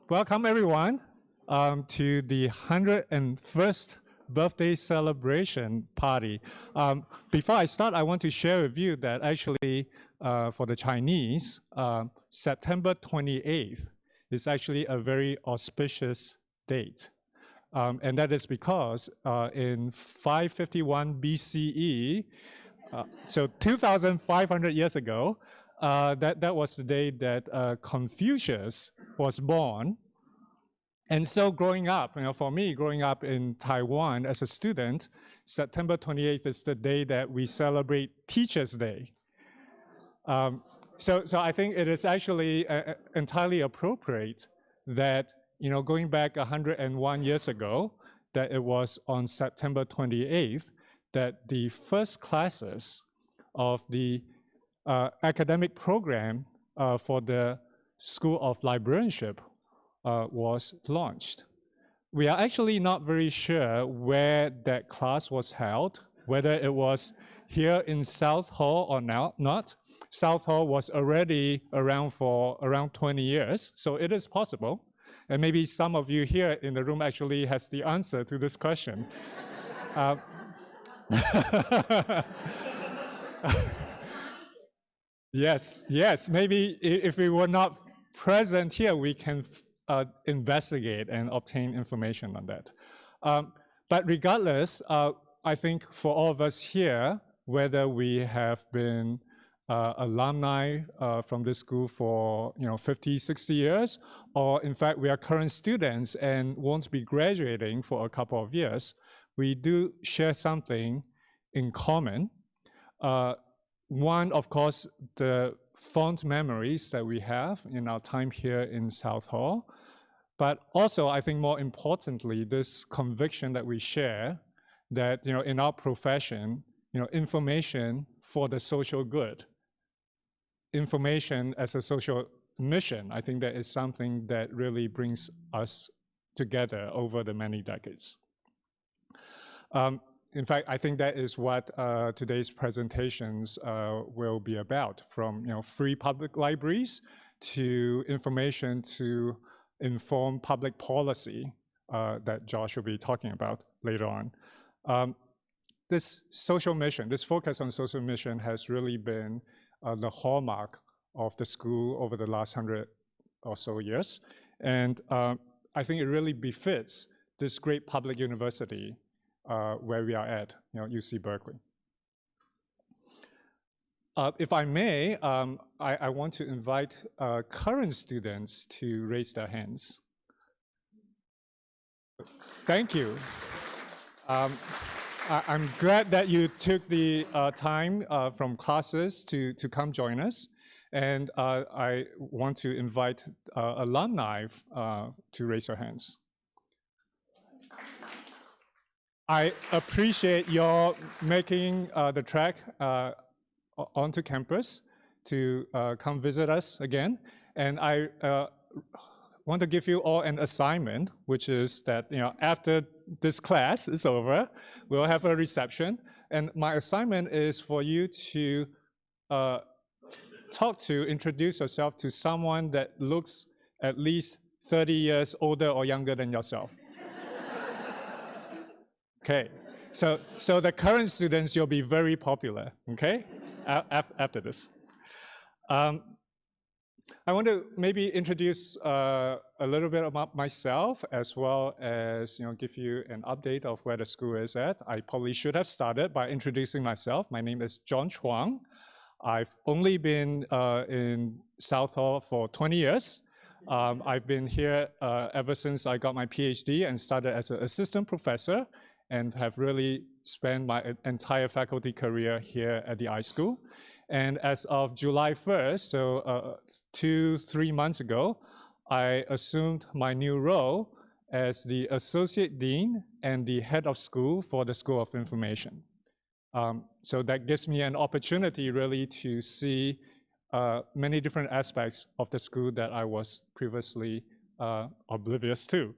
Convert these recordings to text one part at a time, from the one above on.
welcome everyone to the 101st birthday celebration party. Before I start, I want to share with you that actually for the Chinese, September 28th is actually a very auspicious date. And that is because in 551 BCE, so 2,500 years ago, that was the day that Confucius was born. And so growing up, for me, growing up in Taiwan as a student, September 28th is the day that we celebrate Teachers' Day. So I think it is actually entirely appropriate that, going back 101 years ago, that it was on September 28th that the first classes of the academic program for the School of Librarianship was launched. We are actually not very sure where that class was held, whether it was here in South Hall or not. South Hall was already around for around 20 years, so it is possible. And maybe some of you here in the room actually has the answer to this question. Yes, maybe if we were not present here, we can investigate and obtain information on that. But regardless, I think for all of us here, whether we have been alumni from this school for 50, 60 years, or in fact we are current students and won't be graduating for a couple of years, we do share something in common. One, of course, the fond memories that we have in our time here in South Hall, but also, I think more importantly, this conviction that we share that in our profession, information for the social good, information as a social mission, I think that is something that really brings us together over the many decades. In fact, I think that is what today's presentations will be about, from free public libraries to information to inform public policy that Josh will be talking about later on. This social mission, this focus on social mission has really been the hallmark of the school over the last 100 or so years. And I think it really befits this great public university where we are at, UC Berkeley. If I may, I want to invite current students to raise their hands. Thank you. I'm glad that you took the time from classes to come join us. And I want to invite alumni to raise their hands. I appreciate your making the trek onto campus to come visit us again. And I want to give you all an assignment, which is that after this class is over, we'll have a reception. And my assignment is for you to introduce yourself to someone that looks at least 30 years older or younger than yourself. Okay, so the current students, you'll be very popular, okay, after this. I want to maybe introduce a little bit about myself, as well as give you an update of where the school is at. I probably should have started by introducing myself. My name is John Chuang. I've only been in South Hall for 20 years. I've been here ever since I got my PhD and started as an assistant professor, and have really spent my entire faculty career here at the iSchool. And as of July 1st, so 2-3 months ago, I assumed my new role as the Associate Dean and the Head of School for the School of Information. So that gives me an opportunity really to see many different aspects of the school that I was previously oblivious to.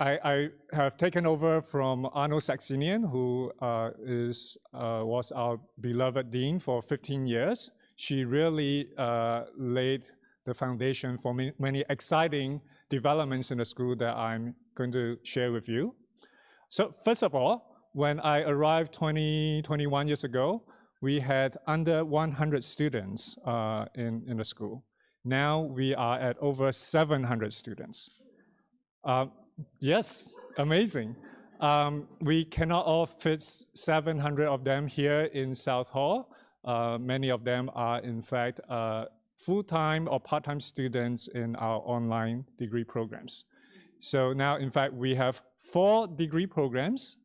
I have taken over from Arno Saxenian, who was our beloved dean for 15 years. She really laid the foundation for many exciting developments in the school that I'm going to share with you. So first of all, when I arrived 21 years ago, we had under 100 students in the school. Now we are at over 700 students. Yes, amazing. We cannot all fit 700 of them here in South Hall. Many of them are, in fact, full-time or part-time students in our online degree programs. So now, in fact, we have 4 degree programs,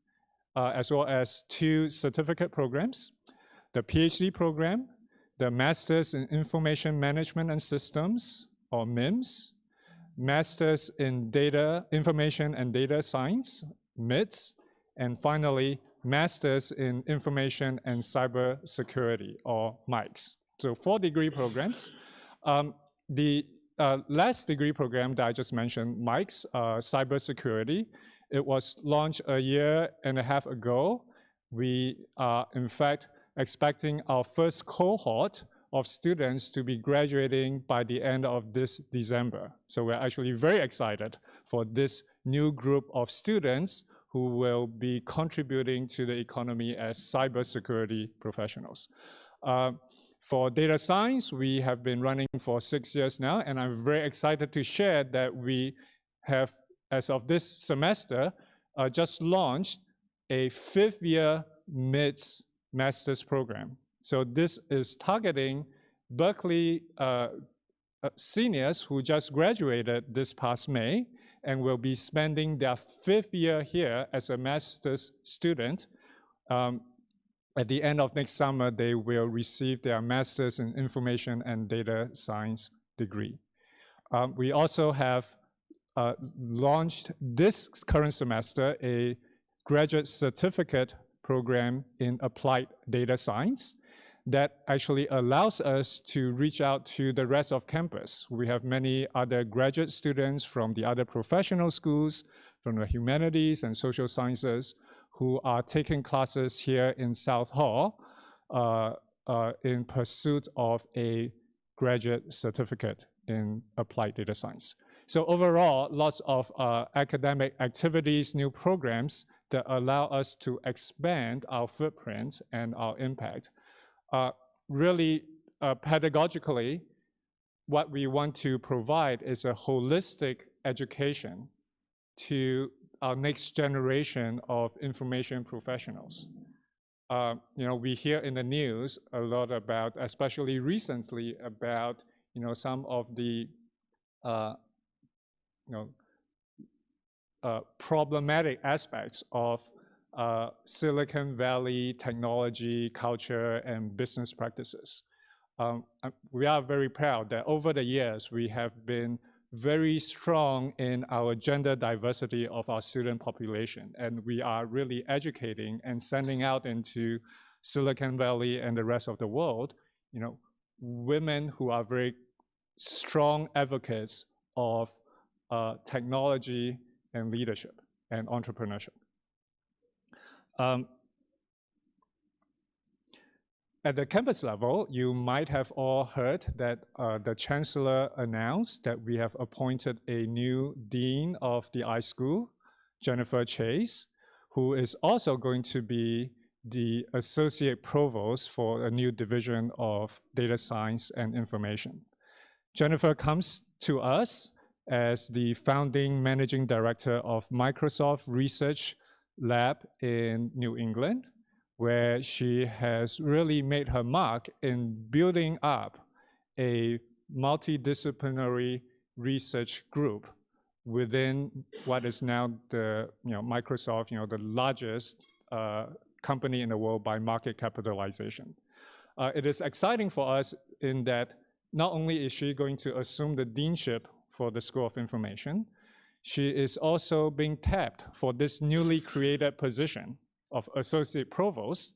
as well as 2 certificate programs, the PhD program, the Masters in Information Management and Systems, or MIMS, Masters in Information and Data Science, MIDS, and finally, Masters in Information and Cyber Security, or MICS. So 4 degree programs. The last degree program that I just mentioned, MICS, Cyber Security, it was launched a year and a half ago. We are, in fact, expecting our first cohort of students to be graduating by the end of this December. So we're actually very excited for this new group of students who will be contributing to the economy as cybersecurity professionals. For data science, we have been running for 6 years now, and I'm very excited to share that we have, as of this semester, just launched a 5th-year MIDS master's program. So this is targeting Berkeley seniors who just graduated this past May and will be spending their 5th year here as a master's student. At the end of next summer, they will receive their master's in information and data science degree. We also have launched this current semester a graduate certificate program in applied data science that actually allows us to reach out to the rest of campus. We have many other graduate students from the other professional schools, from the humanities and social sciences, who are taking classes here in South Hall in pursuit of a graduate certificate in applied data science. So overall, lots of academic activities, new programs that allow us to expand our footprint and our impact. Really, pedagogically, what we want to provide is a holistic education to our next generation of information professionals. We hear in the news a lot about, especially recently, about some of the problematic aspects of Silicon Valley technology, culture, and business practices. We are very proud that over the years, we have been very strong in our gender diversity of our student population, and we are really educating and sending out into Silicon Valley and the rest of the world, women who are very strong advocates of technology and leadership and entrepreneurship. At the campus level, you might have all heard that the Chancellor announced that we have appointed a new Dean of the iSchool, Jennifer Chase, who is also going to be the Associate Provost for a new division of Data Science and Information. Jennifer comes to us as the founding Managing Director of Microsoft Research Lab in New England, where she has really made her mark in building up a multidisciplinary research group within what is now the Microsoft, the largest company in the world by market capitalization. It is exciting for us in that not only is she going to assume the deanship for the School of Information, she is also being tapped for this newly created position of Associate Provost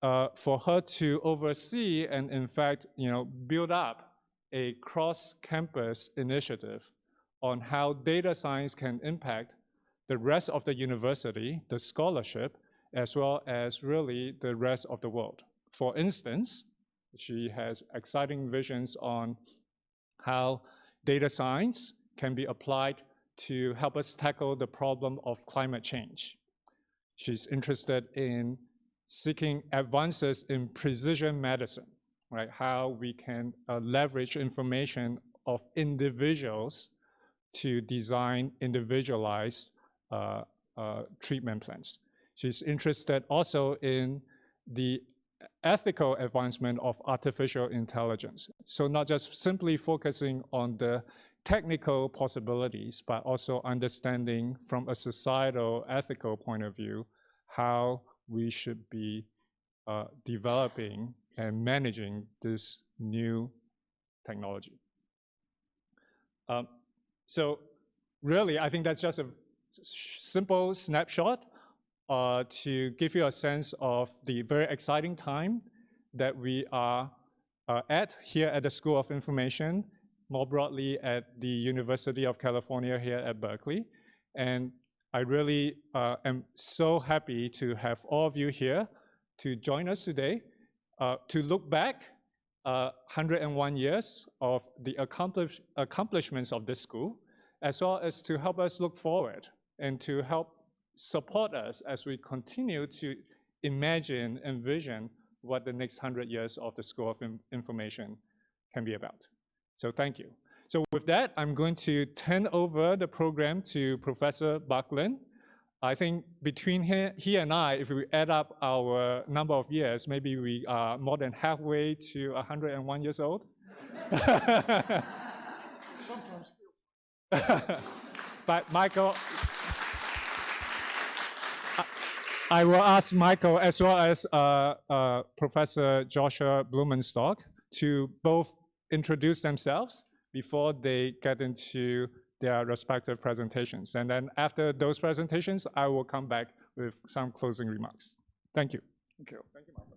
for her to oversee and, in fact, build up a cross-campus initiative on how data science can impact the rest of the university, the scholarship, as well as really the rest of the world. For instance, she has exciting visions on how data science can be applied to help us tackle the problem of climate change. She's interested in seeking advances in precision medicine, right? How we can leverage information of individuals to design individualized treatment plans. She's interested also in the ethical advancement of artificial intelligence. So not just simply focusing on the technical possibilities, but also understanding from a societal ethical point of view how we should be developing and managing this new technology. So really, I think that's just a simple snapshot to give you a sense of the very exciting time that we are at here at the School of Information, more broadly at the University of California here at Berkeley. And I really am so happy to have all of you here to join us today to look back 101 years of the accomplishments of this school, as well as to help us look forward and to help support us as we continue to imagine, envision what the next 100 years of the School of Information can be about. So thank you. So with that, I'm going to turn over the program to Professor Buckland. I think between he and I, if we add up our number of years, maybe we are more than halfway to 101 years old. Sometimes. But Michael, I will ask Michael as well as Professor Joshua Blumenstock to both introduce themselves before they get into their respective presentations. And then after those presentations, I will come back with some closing remarks. Thank you. Thank you. Thank you, Michael.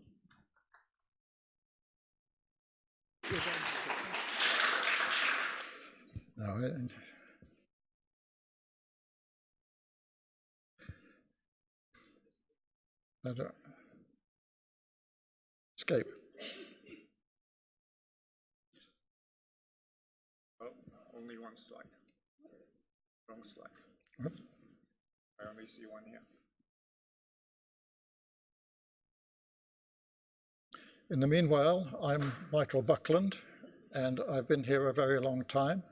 Escape. Oh, only one slide. Wrong slide. What? I only see one here. In the meanwhile, I'm Michael Buckland, and I've been here a very long time.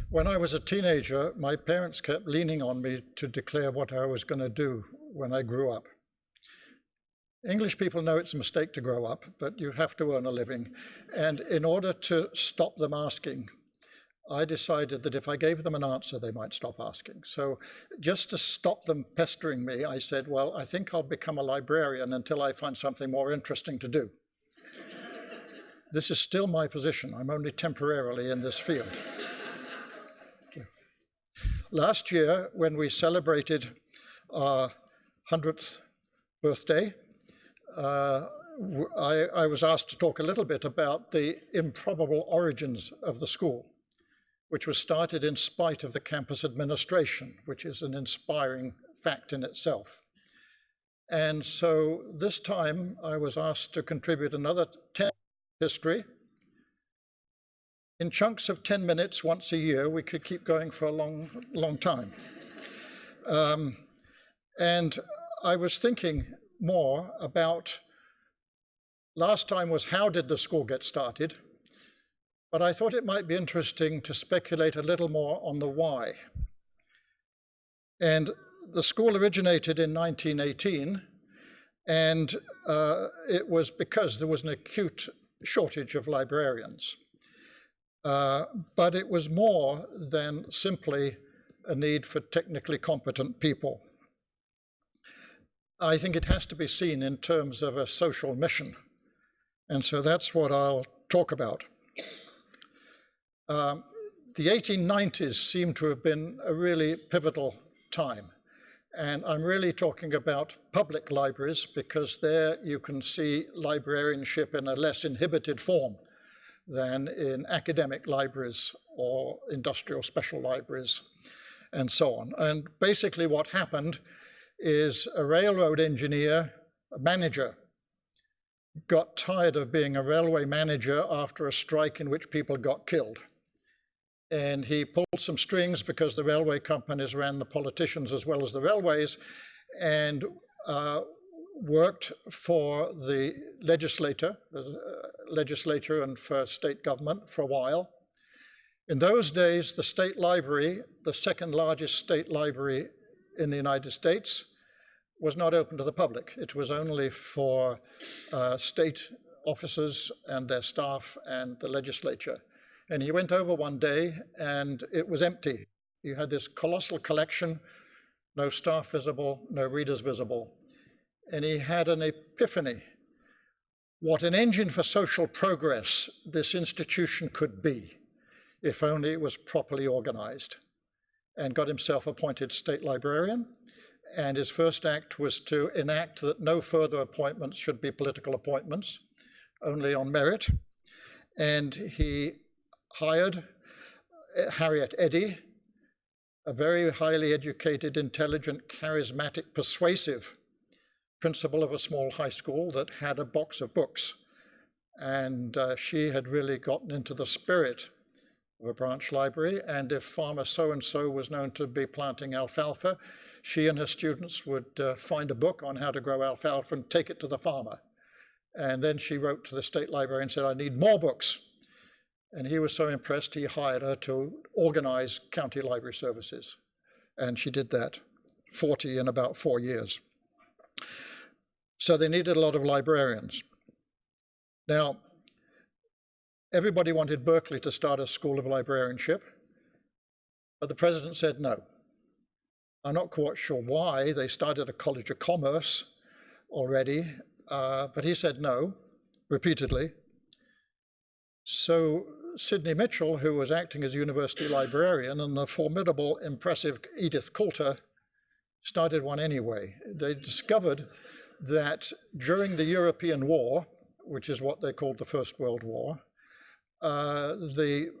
When I was a teenager, my parents kept leaning on me to declare what I was going to do when I grew up. English people know it's a mistake to grow up, but you have to earn a living. And in order to stop them asking, I decided that if I gave them an answer, they might stop asking. So just to stop them pestering me, I said, well, I think I'll become a librarian until I find something more interesting to do. This is still my position. I'm only temporarily in this field. Last year, when we celebrated our 100th birthday, I was asked to talk a little bit about the improbable origins of the school, which was started in spite of the campus administration, which is an inspiring fact in itself. And so this time I was asked to contribute another 10 minutes history. In chunks of 10 minutes once a year, we could keep going for a long, long time. And I was thinking more about, last time was how did the school get started? But I thought it might be interesting to speculate a little more on the why. And the school originated in 1918, and it was because there was an acute shortage of librarians. But it was more than simply a need for technically competent people. I think it has to be seen in terms of a social mission. And so that's what I'll talk about. The 1890s seem to have been a really pivotal time. And I'm really talking about public libraries, because there you can see librarianship in a less inhibited form than in academic libraries or industrial special libraries and so on. And basically what happened is a railroad engineer, a manager, got tired of being a railway manager after a strike in which people got killed. And he pulled some strings because the railway companies ran the politicians as well as the railways, and worked for the legislature and for state government for a while. In those days, the state library, the second largest state library in the United States, was not open to the public. It was only for state officers and their staff and the legislature. And he went over one day and it was empty. You had this colossal collection, no staff visible, no readers visible. And he had an epiphany. What an engine for social progress this institution could be, if only it was properly organized. And got himself appointed state librarian. And his first act was to enact that no further appointments should be political appointments, only on merit. And he hired Harriet Eddy, a very highly educated, intelligent, charismatic, persuasive principal of a small high school that had a box of books. And she had really gotten into the spirit of a branch library. And if farmer so-and-so was known to be planting alfalfa, she and her students would find a book on how to grow alfalfa and take it to the farmer. And then she wrote to the state library and said, I need more books. And he was so impressed, he hired her to organize county library services. And she did that, 40 in about 4 years. So they needed a lot of librarians. Now, everybody wanted Berkeley to start a school of librarianship, but the president said no. I'm not quite sure why. They started a College of Commerce already, but he said no, repeatedly. So Sidney Mitchell, who was acting as university librarian, and the formidable, impressive Edith Coulter started one anyway. They discovered that during the European War, which is what they called the First World War, the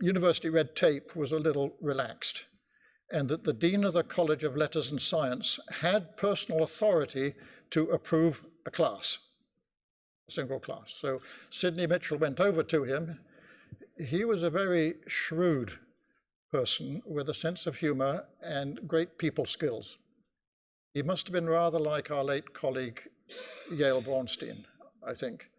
university red tape was a little relaxed, and that the Dean of the College of Letters and Science had personal authority to approve a class, a single class. So Sidney Mitchell went over to him. He was a very shrewd person with a sense of humor and great people skills. He must have been rather like our late colleague Yale Braunstein, I think.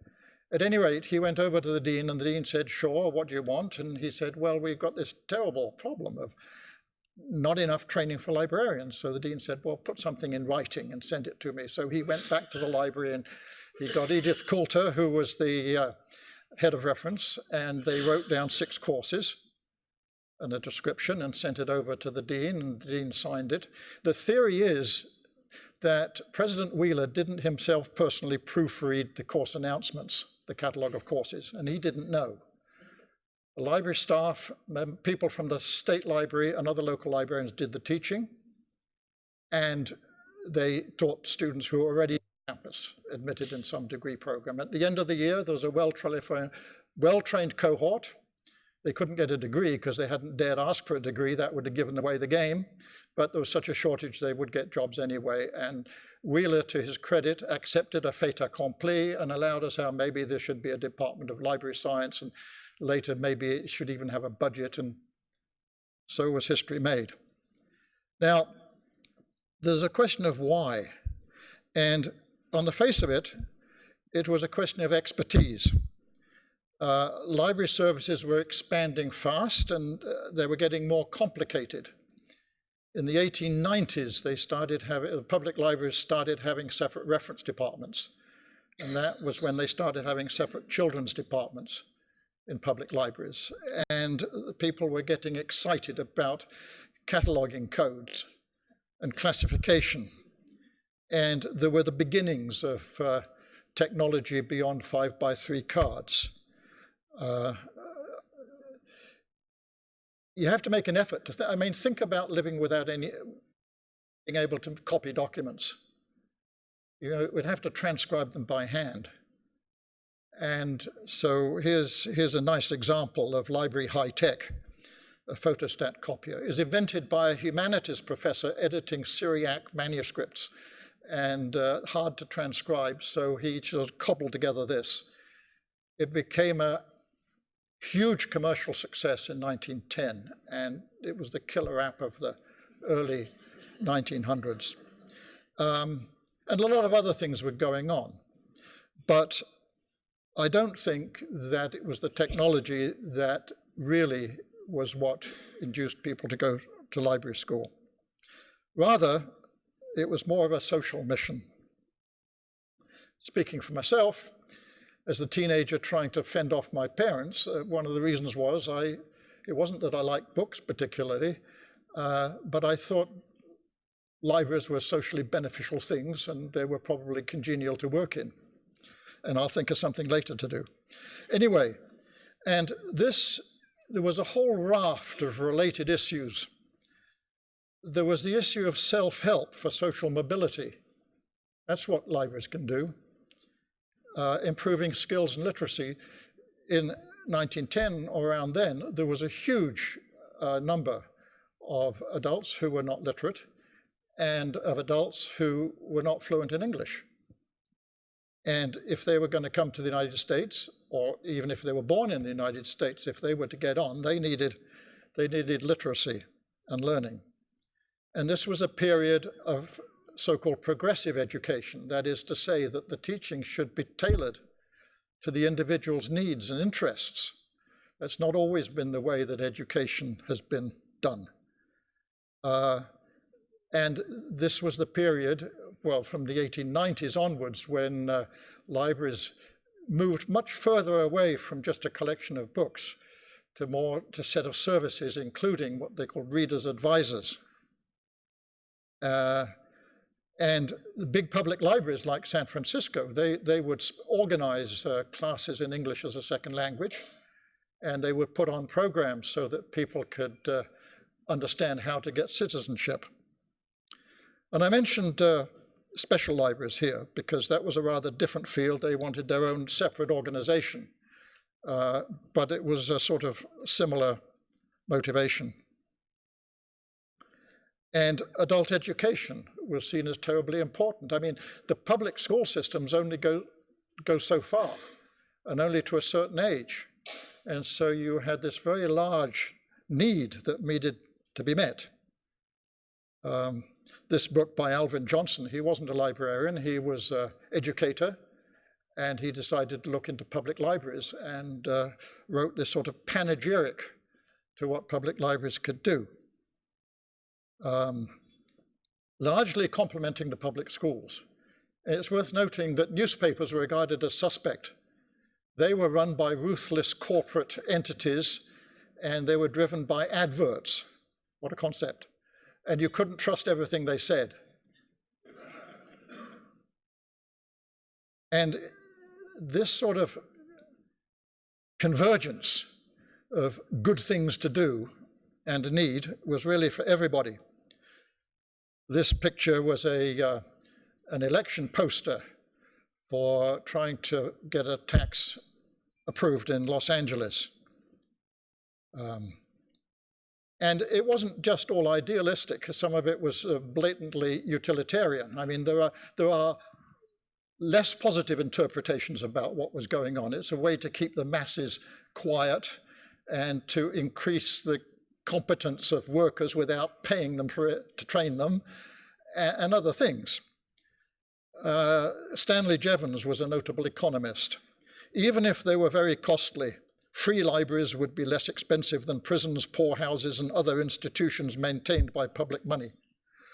At any rate, he went over to the dean, and the dean said, sure, what do you want? And he said, well, we've got this terrible problem of not enough training for librarians. So the dean said, well, put something in writing and send it to me. So he went back to the library and he got Edith Coulter, who was the head of reference, and they wrote down 6 courses and a description and sent it over to the dean, and the dean signed it. The theory is that President Wheeler didn't himself personally proofread the course announcements, the catalogue of courses, and he didn't know. The library staff, people from the state library and other local librarians did the teaching, and they taught students who were already on campus, admitted in some degree program. At the end of the year, there was a well-trained cohort. They couldn't get a degree because they hadn't dared ask for a degree. That would have given away the game. But there was such a shortage, they would get jobs anyway. And Wheeler, to his credit, accepted a fait accompli and allowed us how maybe there should be a Department of Library Science, and later maybe it should even have a budget, and so was history made. Now, there's a question of why. And on the face of it, it was a question of expertise. Library services were expanding fast, and they were getting more complicated. In the 1890s, the public libraries started having separate reference departments, and that was when they started having separate children's departments in public libraries. And people were getting excited about cataloging codes and classification. And there were the beginnings of technology beyond 5x3 cards. You have to make an effort to think about living without being able to copy documents. You know, we'd have to transcribe them by hand. And so here's a nice example of library high tech. A photostat copier is invented by a humanities professor editing Syriac manuscripts. and hard to transcribe, so he sort of cobbled together this. It became a huge commercial success in 1910, and it was the killer app of the early 1900s. And a lot of other things were going on. But I don't think that it was the technology that really was what induced people to go to library school. Rather, it was more of a social mission. Speaking for myself, as a teenager trying to fend off my parents, one of the reasons was it wasn't that I liked books particularly, but I thought libraries were socially beneficial things and they were probably congenial to work in. And I'll think of something later to do. Anyway, and there was a whole raft of related issues. There was the issue of self-help for social mobility. That's what libraries can do. Improving skills and literacy. In 1910 or around then, there was a huge number of adults who were not literate and of adults who were not fluent in English. And if they were going to come to the United States, or even if they were born in the United States, if they were to get on, they needed literacy and learning. And this was a period of so-called progressive education. That is to say that the teaching should be tailored to the individual's needs and interests. That's not always been the way that education has been done. And this was the period, well, from the 1890s onwards, when libraries moved much further away from just a collection of books to a set of services, including what they called readers' advisors. And the big public libraries like San Francisco, they would organize classes in English as a second language, and they would put on programs so that people could understand how to get citizenship. And I mentioned special libraries here because that was a rather different field. They wanted their own separate organization, but it was a sort of similar motivation. And adult education was seen as terribly important. I mean, the public school systems only go so far, and only to a certain age. And so you had this very large need that needed to be met. This book by Alvin Johnson, he wasn't a librarian, he was an educator, and he decided to look into public libraries and wrote this sort of panegyric to what public libraries could do. Largely complimenting the public schools. It's worth noting that newspapers were regarded as suspect. They were run by ruthless corporate entities, and they were driven by adverts. What a concept. And you couldn't trust everything they said. And this sort of convergence of good things to do and need was really for everybody. This picture was an election poster for trying to get a tax approved in Los Angeles. And it wasn't just all idealistic. Some of it was blatantly utilitarian. I mean, there are less positive interpretations about what was going on. It's a way to keep the masses quiet and to increase the competence of workers without paying them for it, to train them, and other things. Stanley Jevons was a notable economist. Even if they were very costly, free libraries would be less expensive than prisons, poorhouses, and other institutions maintained by public money,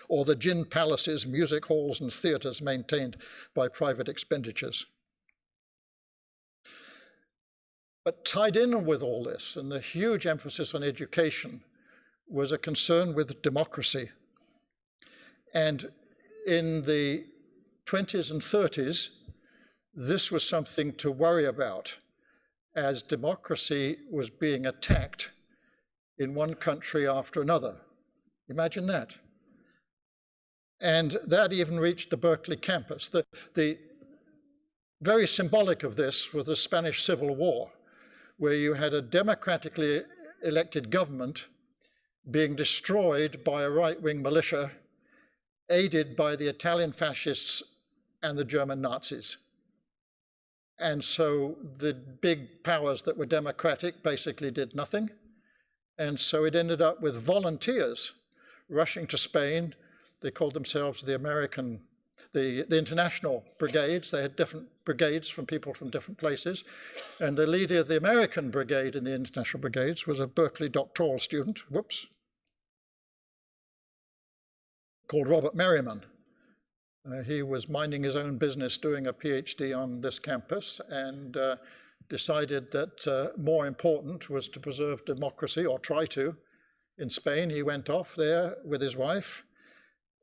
or the gin palaces, music halls, and theatres maintained by private expenditures. But tied in with all this, and the huge emphasis on education, was a concern with democracy. And in the 20s and 30s, this was something to worry about, as democracy was being attacked in one country after another. Imagine that. And that even reached the Berkeley campus. The very symbolic of this was the Spanish Civil War, where you had a democratically elected government being destroyed by a right-wing militia aided by the Italian fascists and the German Nazis. And so the big powers that were democratic basically did nothing. And so it ended up with volunteers rushing to Spain. They called themselves the international brigades. They had different brigades from people from different places. And the leader of the American brigade in the international brigades was a Berkeley doctoral student, called Robert Merriman. He was minding his own business doing a PhD on this campus and decided that more important was to preserve democracy, or try to. In Spain, he went off there with his wife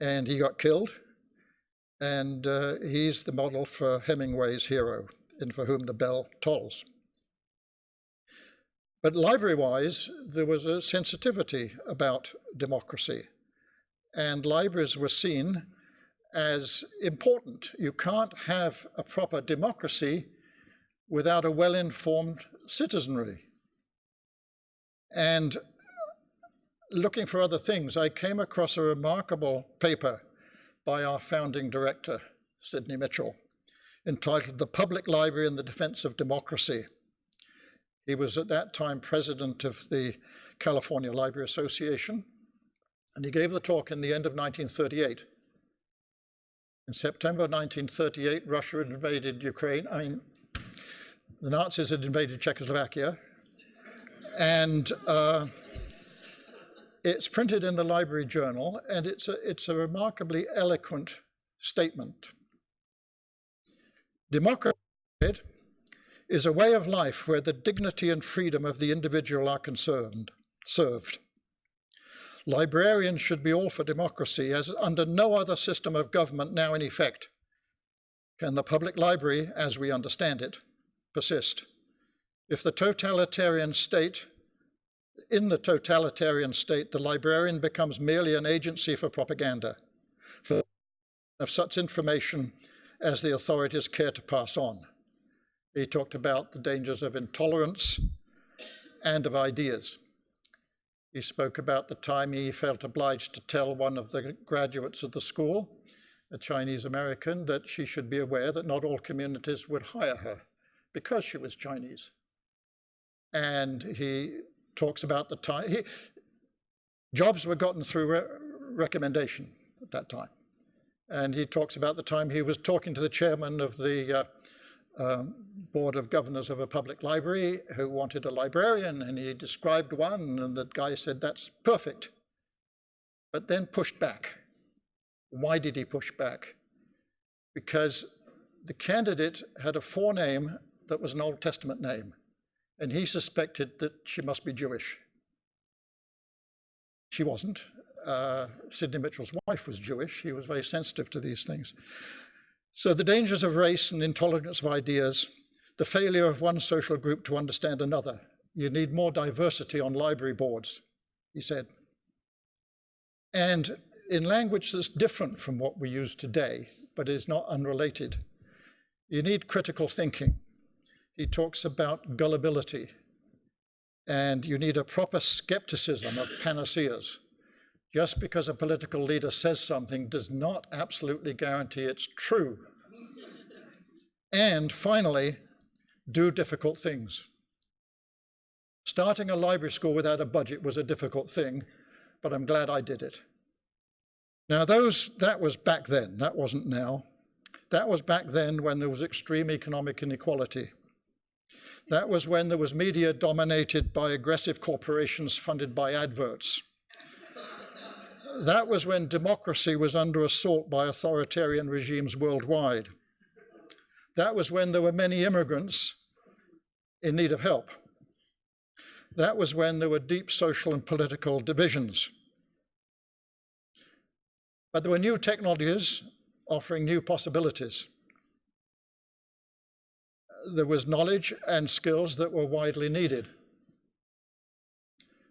and he got killed. And he's the model for Hemingway's hero, in For Whom the Bell Tolls. But library-wise, there was a sensitivity about democracy. And libraries were seen as important. You can't have a proper democracy without a well-informed citizenry. And looking for other things, I came across a remarkable paper by our founding director, Sidney Mitchell, entitled The Public Library and the Defense of Democracy. He was at that time president of the California Library Association, and he gave the talk in the end of 1938. In September 1938, Russia had invaded Ukraine. The Nazis had invaded Czechoslovakia, and it's printed in the Library Journal, and it's a remarkably eloquent statement. Democracy is a way of life where the dignity and freedom of the individual are served. Librarians should be all for democracy, as under no other system of government now in effect can the public library, as we understand it, persist. In the totalitarian state, the librarian becomes merely an agency for propaganda, of such information as the authorities care to pass on. He talked about the dangers of intolerance and of ideas. He spoke about the time he felt obliged to tell one of the graduates of the school, a Chinese American, that she should be aware that not all communities would hire her because she was Chinese. And he talks about the time, jobs were gotten through recommendation at that time. And he talks about the time he was talking to the chairman of the board of governors of a public library who wanted a librarian, and he described one, and the guy said, "That's perfect," but then pushed back. Why did he push back? Because the candidate had a forename that was an Old Testament name, and he suspected that she must be Jewish. She wasn't. Sidney Mitchell's wife was Jewish. He was very sensitive to these things. So the dangers of race and intolerance of ideas, the failure of one social group to understand another. You need more diversity on library boards, he said. And in language that's different from what we use today, but is not unrelated, you need critical thinking. He talks about gullibility, and you need a proper skepticism of panaceas. Just because a political leader says something does not absolutely guarantee it's true. And finally, do difficult things. Starting a library school without a budget was a difficult thing, but I'm glad I did it. Now that was back then, that wasn't now. That was back then when there was extreme economic inequality. That was when there was media dominated by aggressive corporations funded by adverts. That was when democracy was under assault by authoritarian regimes worldwide. That was when there were many immigrants in need of help. That was when there were deep social and political divisions. But there were new technologies offering new possibilities. There was knowledge and skills that were widely needed.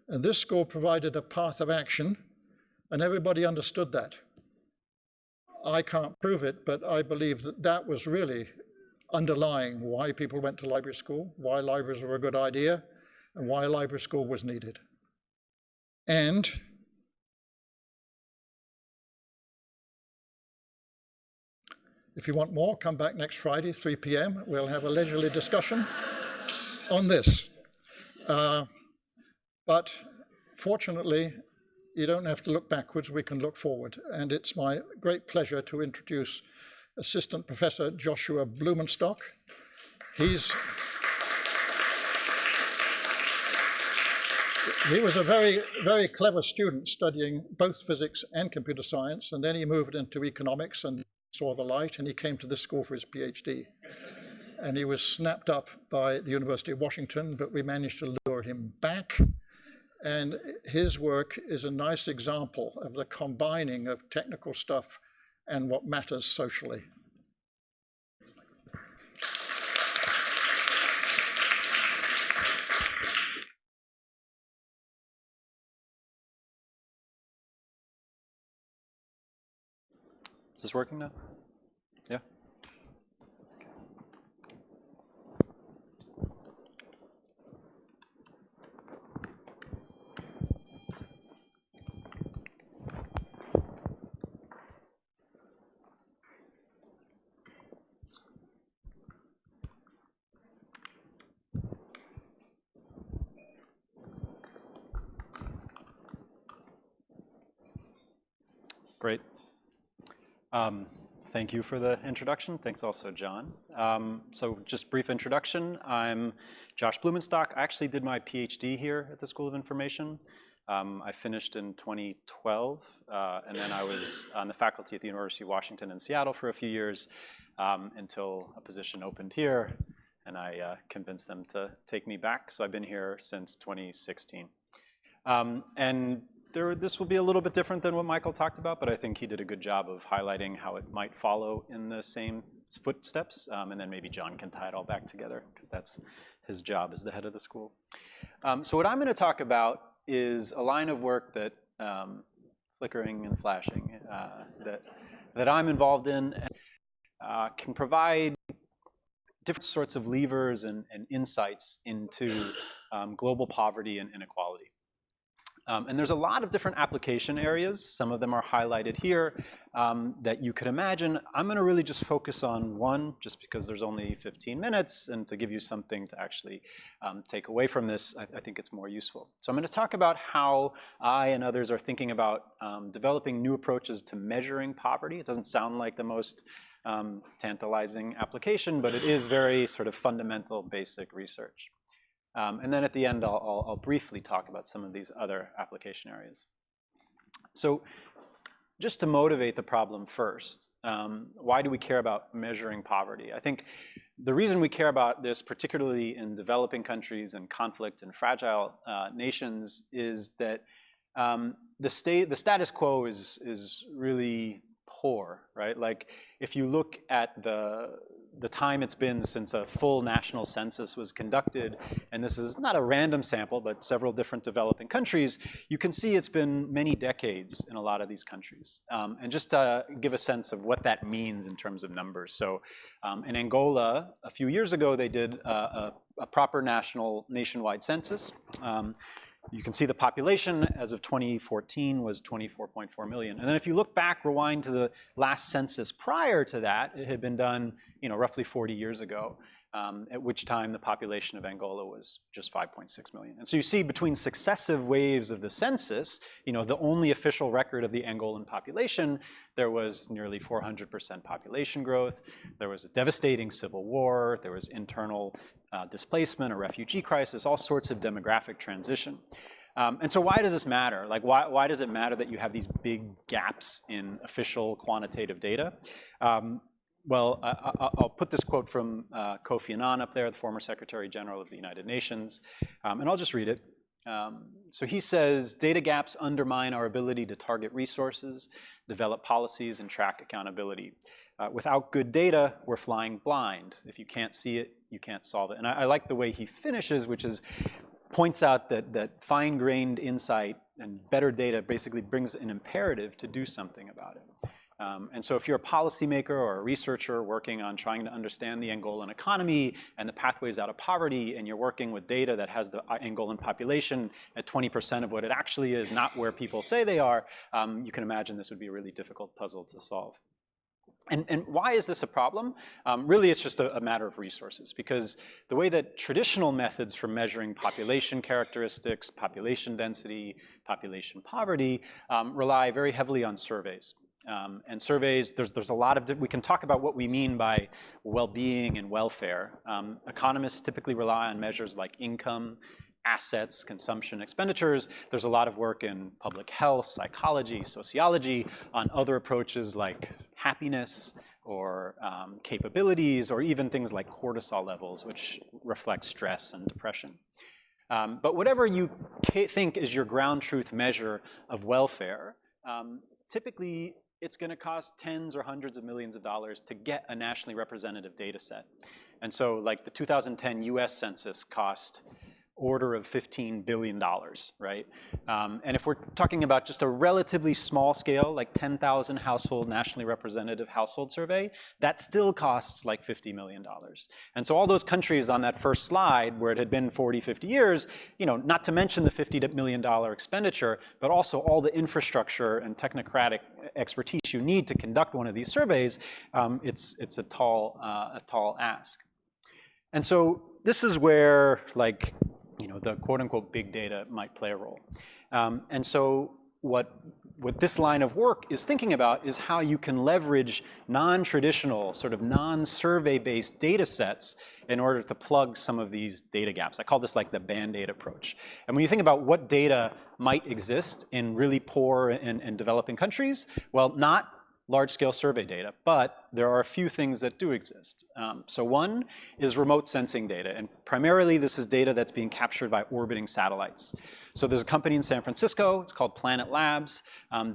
And this school provided a path of action, and everybody understood that. I can't prove it, but I believe that that was really underlying why people went to library school, why libraries were a good idea, and why library school was needed. And If you want more, come back next Friday, 3 p.m. We'll have a leisurely discussion on this. But fortunately, you don't have to look backwards, we can look forward. And it's my great pleasure to introduce Assistant Professor Joshua Blumenstock. He was a very, very clever student studying both physics and computer science, and then he moved into economics and saw the light, and he came to this school for his PhD. And he was snapped up by the University of Washington, but we managed to lure him back. And his work is a nice example of the combining of technical stuff and what matters socially. Is this working now? Yeah? Great. Thank you for the introduction. Thanks also, John. So just brief introduction. I'm Josh Blumenstock. I actually did my PhD here at the School of Information. I finished in 2012, and then I was on the faculty at the University of Washington in Seattle for a few years until a position opened here, and I convinced them to take me back. So I've been here since 2016. This will be a little bit different than what Michael talked about, but I think he did a good job of highlighting how it might follow in the same footsteps, and then maybe John can tie it all back together, because that's his job as the head of the school. So what I'm going to talk about is a line of work that, flickering and flashing, that I'm involved in, and can provide different sorts of levers and insights into global poverty and inequality. And there's a lot of different application areas. Some of them are highlighted here that you could imagine. I'm going to really just focus on one, just because there's only 15 minutes, and to give you something to actually take away from this, I think it's more useful. So I'm going to talk about how I and others are thinking about developing new approaches to measuring poverty. It doesn't sound like the most tantalizing application, but it is very sort of fundamental, basic research. And then at the end, I'll briefly talk about some of these other application areas. So just to motivate the problem first, why do we care about measuring poverty? I think the reason we care about this, particularly in developing countries and conflict and fragile nations, is that the status quo is really poor, right? Like if you look at the time it's been since a full national census was conducted, and this is not a random sample, but several different developing countries, you can see it's been many decades in a lot of these countries. And just to give a sense of what that means in terms of numbers. So in Angola, a few years ago, they did a proper nationwide census. You can see the population as of 2014 was 24.4 million. And then if you look back, rewind to the last census prior to that, it had been done, roughly 40 years ago, at which time the population of Angola was just 5.6 million. And so you see between successive waves of the census, the only official record of the Angolan population, there was nearly 400% population growth. There was a devastating civil war. There was internal displacement, a refugee crisis, all sorts of demographic transition. And so why does this matter? Like, why does it matter that you have these big gaps in official quantitative data? Well, I'll put this quote from Kofi Annan up there, the former Secretary General of the United Nations, and I'll just read it. So he says, data gaps undermine our ability to target resources, develop policies, and track accountability. Without good data, we're flying blind. If you can't see it, you can't solve it. And I like the way he finishes, which is points out that fine-grained insight and better data basically brings an imperative to do something about it. And so if you're a policymaker or a researcher working on trying to understand the Angolan economy and the pathways out of poverty, and you're working with data that has the Angolan population at 20% of what it actually is, not where people say they are, you can imagine this would be a really difficult puzzle to solve. And why is this a problem? Really, it's just a matter of resources, because the way that traditional methods for measuring population characteristics, population density, population poverty rely very heavily on surveys. And surveys, there's a lot of, we can talk about what we mean by well-being and welfare. Economists typically rely on measures like income, assets, consumption, expenditures. There's a lot of work in public health, psychology, sociology, on other approaches like happiness or capabilities, or even things like cortisol levels, which reflect stress and depression. But whatever you think is your ground truth measure of welfare, typically it's going to cost tens or hundreds of millions of dollars to get a nationally representative data set. And so like the 2010 US Census cost order of $15 billion, right? And if we're talking about just a relatively small scale, like 10,000 household, nationally representative household survey, that still costs like $50 million. And so all those countries on that first slide, where it had been 40, 50 years, you know, not to mention the $50 million expenditure, but also all the infrastructure and technocratic expertise you need to conduct one of these surveys, it's a tall ask. And so this is where, like, you know, the quote-unquote big data might play a role. And so what this line of work is thinking about is how you can leverage non-traditional, sort of non-survey-based data sets in order to plug some of these data gaps. I call this like the Band-Aid approach. And when you think about what data might exist in really poor and developing countries, well, not large-scale survey data, but there are a few things that do exist. So one is remote sensing data, and primarily this is data that's being captured by orbiting satellites. So there's a company in San Francisco, it's called Planet Labs.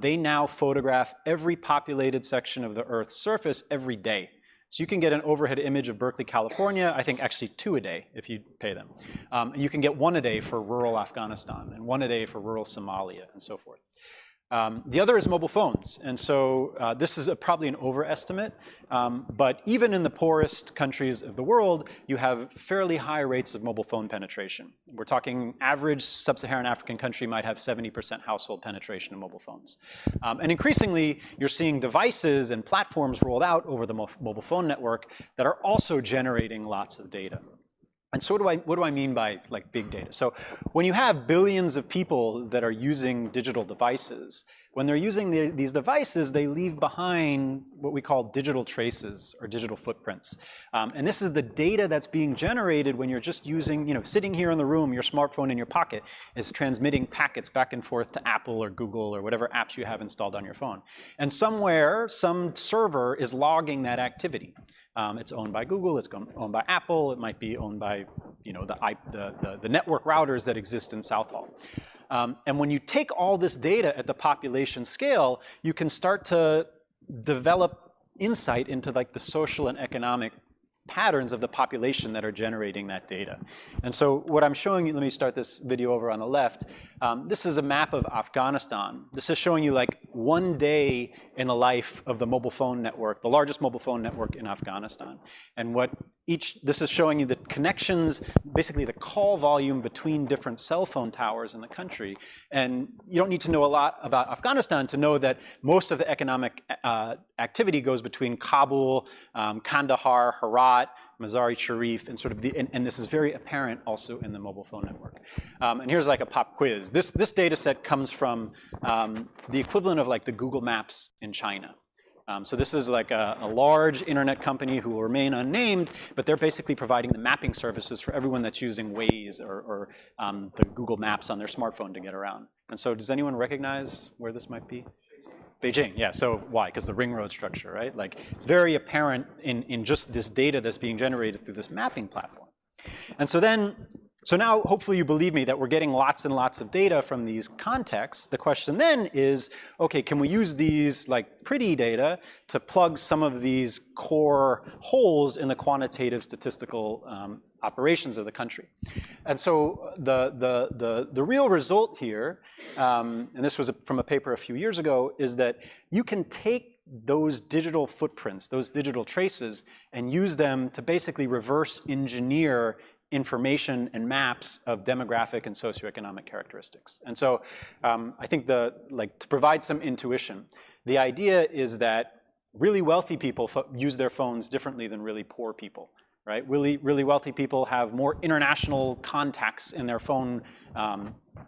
They now photograph every populated section of the Earth's surface every day. So you can get an overhead image of Berkeley, California, I think actually 2 a day if you pay them. You can get 1 a day for rural Afghanistan, and 1 a day for rural Somalia, and so forth. The other is mobile phones, and so this is probably an overestimate, but even in the poorest countries of the world, you have fairly high rates of mobile phone penetration. We're talking average sub-Saharan African country might have 70% household penetration of mobile phones. And increasingly, you're seeing devices and platforms rolled out over the mobile phone network that are also generating lots of data. And so what do I mean by like big data? So when you have billions of people that are using digital devices, when they're using these devices, they leave behind what we call digital traces or digital footprints. And this is the data that's being generated when you're just using, you know, sitting here in the room, your smartphone in your pocket is transmitting packets back and forth to Apple or Google or whatever apps you have installed on your phone. And somewhere, some server is logging that activity. It's owned by Google, it's owned by Apple, it might be owned by, you know, the network routers that exist in Southall. And when you take all this data at the population scale, you can start to develop insight into like the social and economic patterns of the population that are generating that data. And so what I'm showing you, let me start this video over on the left. This is a map of Afghanistan. This is showing you like 1 day in the life of the mobile phone network, the largest mobile phone network in Afghanistan. And this is showing you the connections, basically the call volume between different cell phone towers in the country. And you don't need to know a lot about Afghanistan to know that most of the economic activity goes between Kabul, Kandahar, Herat, Mazar-i Sharif, and sort of and this is very apparent also in the mobile phone network. And here's like a pop quiz. This data set comes from the equivalent of like the Google Maps in China. So this is like a large internet company who will remain unnamed, but they're basically providing the mapping services for everyone that's using Waze or the Google Maps on their smartphone to get around. And so does anyone recognize where this might be? Beijing, yeah, so why? Because the ring road structure, right? Like it's very apparent in just this data that's being generated through this mapping platform. And so now hopefully you believe me that we're getting lots and lots of data from these contexts. The question then is, okay, can we use these like pretty data to plug some of these core holes in the quantitative statistical operations of the country? And so the real result here, and this was from a paper a few years ago, is that you can take those digital footprints, those digital traces, and use them to basically reverse engineer information and maps of demographic and socioeconomic characteristics. And so I think to provide some intuition, the idea is that really wealthy people use their phones differently than really poor people, right? Really wealthy people have more international contacts in their phone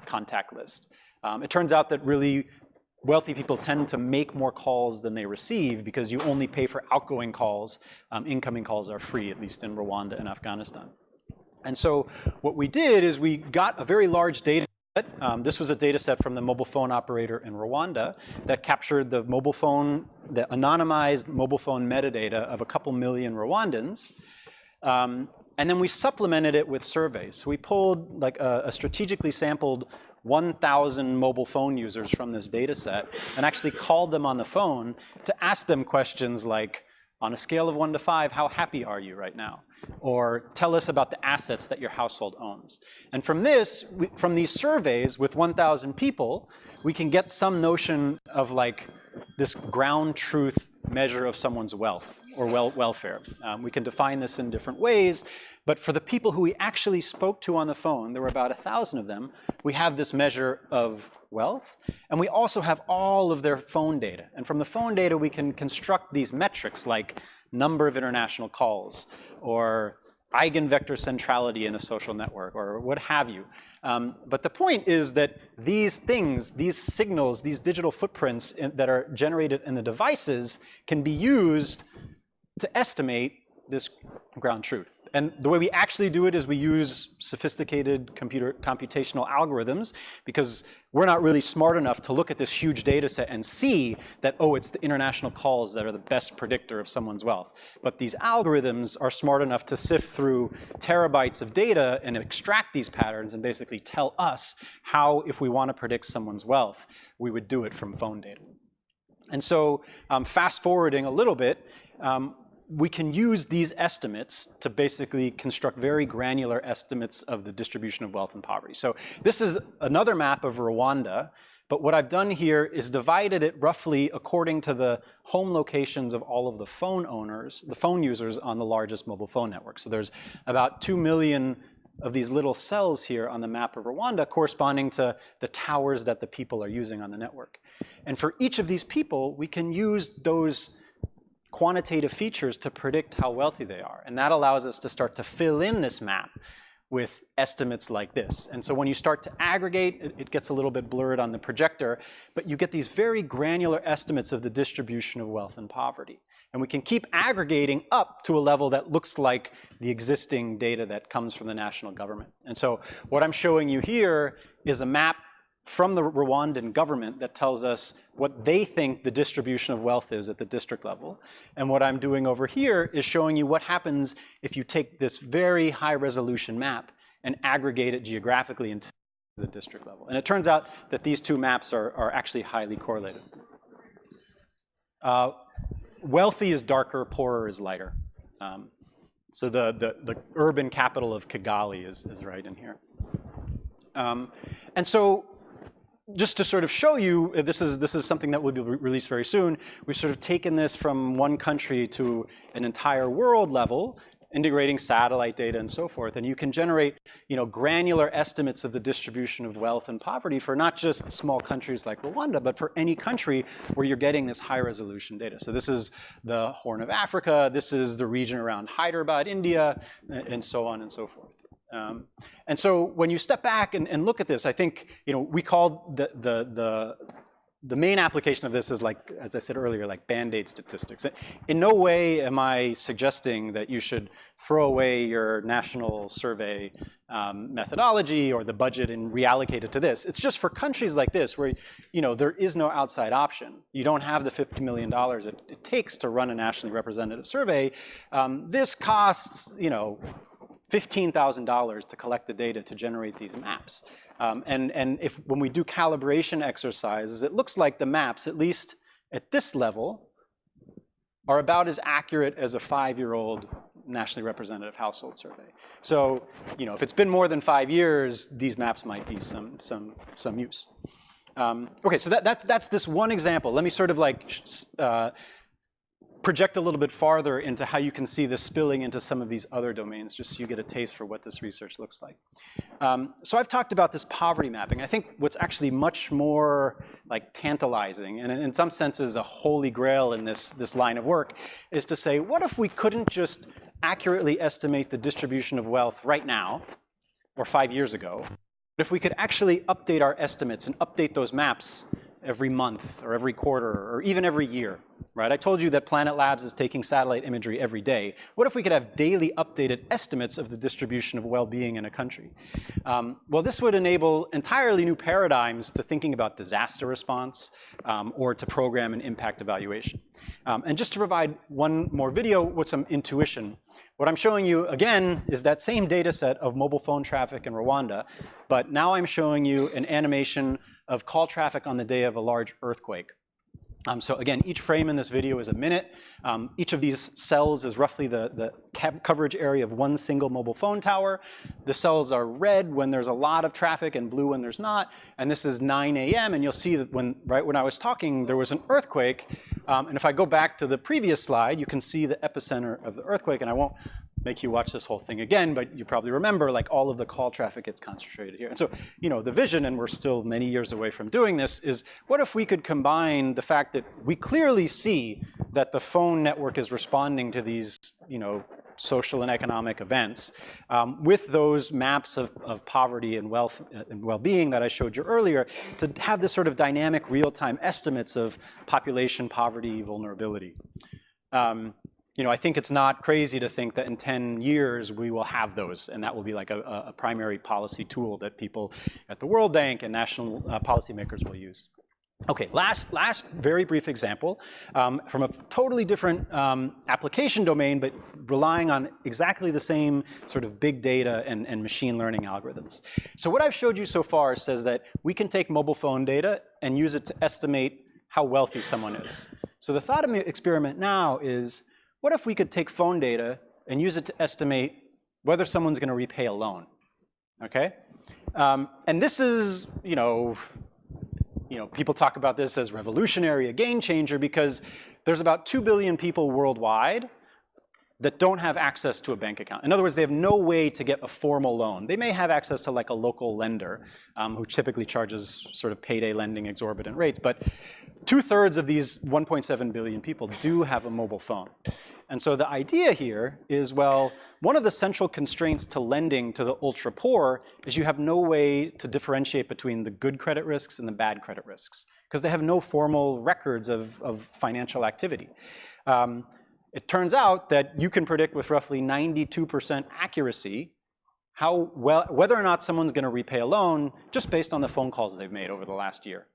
contact list. It turns out that really wealthy people tend to make more calls than they receive because you only pay for outgoing calls. Incoming calls are free, at least in Rwanda and Afghanistan. And so what we did is we got a very large data set. This was a data set from the mobile phone operator in Rwanda that captured the anonymized mobile phone metadata of a couple million Rwandans. And then we supplemented it with surveys. So we pulled like a strategically sampled 1,000 mobile phone users from this data set and actually called them on the phone to ask them questions like, on a scale of 1 to 5, how happy are you right now? Or tell us about the assets that your household owns. And from this, from these surveys with 1,000 people, we can get some notion of like this ground truth measure of someone's wealth or welfare. We can define this in different ways. But for the people who we actually spoke to on the phone, there were about 1,000 of them, we have this measure of wealth. And we also have all of their phone data. And from the phone data, we can construct these metrics like number of international calls or eigenvector centrality in a social network or what have you. But the point is that these things, these signals, these digital footprints that are generated in the devices can be used to estimate this ground truth. And the way we actually do it is we use sophisticated computational algorithms because we're not really smart enough to look at this huge data set and see that, oh, it's the international calls that are the best predictor of someone's wealth. But these algorithms are smart enough to sift through terabytes of data and extract these patterns and basically tell us how, if we want to predict someone's wealth, we would do it from phone data. And so fast forwarding a little bit, we can use these estimates to basically construct very granular estimates of the distribution of wealth and poverty. So this is another map of Rwanda, but what I've done here is divided it roughly according to the home locations of all of the phone owners, the phone users on the largest mobile phone network. So there's about 2 million of these little cells here on the map of Rwanda corresponding to the towers that the people are using on the network. And for each of these people, we can use those quantitative features to predict how wealthy they are. And that allows us to start to fill in this map with estimates like this. And so when you start to aggregate, it gets a little bit blurred on the projector, but you get these very granular estimates of the distribution of wealth and poverty. And we can keep aggregating up to a level that looks like the existing data that comes from the national government. And so what I'm showing you here is a map from the Rwandan government that tells us what they think the distribution of wealth is at the district level. And what I'm doing over here is showing you what happens if you take this very high resolution map and aggregate it geographically into the district level. And it turns out that these two maps are actually highly correlated. Wealthy is darker, poorer is lighter. So the urban capital of Kigali is right in here. And so just to sort of show you, this is something that will be released very soon. We've sort of taken this from one country to an entire world level, integrating satellite data and so forth. And you can generate, granular estimates of the distribution of wealth and poverty for not just small countries like Rwanda, but for any country where you're getting this high resolution data. So this is the Horn of Africa. This is the region around Hyderabad, India, and so on and so forth. And so when you step back and look at this, I think, we called the main application of this is like, as I said earlier, like Band-Aid statistics. In no way am I suggesting that you should throw away your national survey methodology or the budget and reallocate it to this. It's just for countries like this where, there is no outside option. You don't have the $50 million it takes to run a nationally representative survey. This costs, $15,000 to collect the data to generate these maps. And when we do calibration exercises, it looks like the maps, at least at this level, are about as accurate as a 5-year-old nationally representative household survey. So, if it's been more than 5 years, these maps might be some use. Okay, so that's this one example. Let me sort of like project a little bit farther into how you can see this spilling into some of these other domains, just so you get a taste for what this research looks like. So I've talked about this poverty mapping. I think what's actually much more like tantalizing, and in some senses a holy grail in this line of work, is to say, what if we couldn't just accurately estimate the distribution of wealth right now, or 5 years ago, but if we could actually update our estimates and update those maps every month or every quarter or even every year, right? I told you that Planet Labs is taking satellite imagery every day. What if we could have daily updated estimates of the distribution of well-being in a country? Well, this would enable entirely new paradigms to thinking about disaster response or to program and impact evaluation. And just to provide one more video with some intuition, what I'm showing you, again, is that same data set of mobile phone traffic in Rwanda, but now I'm showing you an animation of call traffic on the day of a large earthquake. So again, each frame in this video is a minute. Each of these cells is roughly the coverage area of one single mobile phone tower. The cells are red when there's a lot of traffic and blue when there's not. And this is 9 a.m. And you'll see that right when I was talking, there was an earthquake. And if I go back to the previous slide, you can see the epicenter of the earthquake. And I won't make you watch this whole thing again, but you probably remember, like, all of the call traffic gets concentrated here. And so, the vision, and we're still many years away from doing this, is what if we could combine the fact that we clearly see that the phone network is responding to these, social and economic events with those maps of poverty and wealth and well-being that I showed you earlier, to have this sort of dynamic real-time estimates of population, poverty, vulnerability. I think it's not crazy to think that in 10 years we will have those, and that will be like a primary policy tool that people at the World Bank and national policymakers will use. Okay, last very brief example from a totally different application domain, but relying on exactly the same sort of big data and machine learning algorithms. So what I've showed you so far says that we can take mobile phone data and use it to estimate how wealthy someone is. So the thought experiment now is, what if we could take phone data and use it to estimate whether someone's going to repay a loan? Okay, and this is, people talk about this as revolutionary, a game changer, because there's about 2 billion people worldwide that don't have access to a bank account. In other words, they have no way to get a formal loan. They may have access to like a local lender who typically charges sort of payday lending exorbitant rates, but 2/3 of these 1.7 billion people do have a mobile phone. And so the idea here is, well, one of the central constraints to lending to the ultra poor is you have no way to differentiate between the good credit risks and the bad credit risks, because they have no formal records of financial activity. It turns out that you can predict with roughly 92% accuracy whether or not someone's going to repay a loan just based on the phone calls they've made over the last year.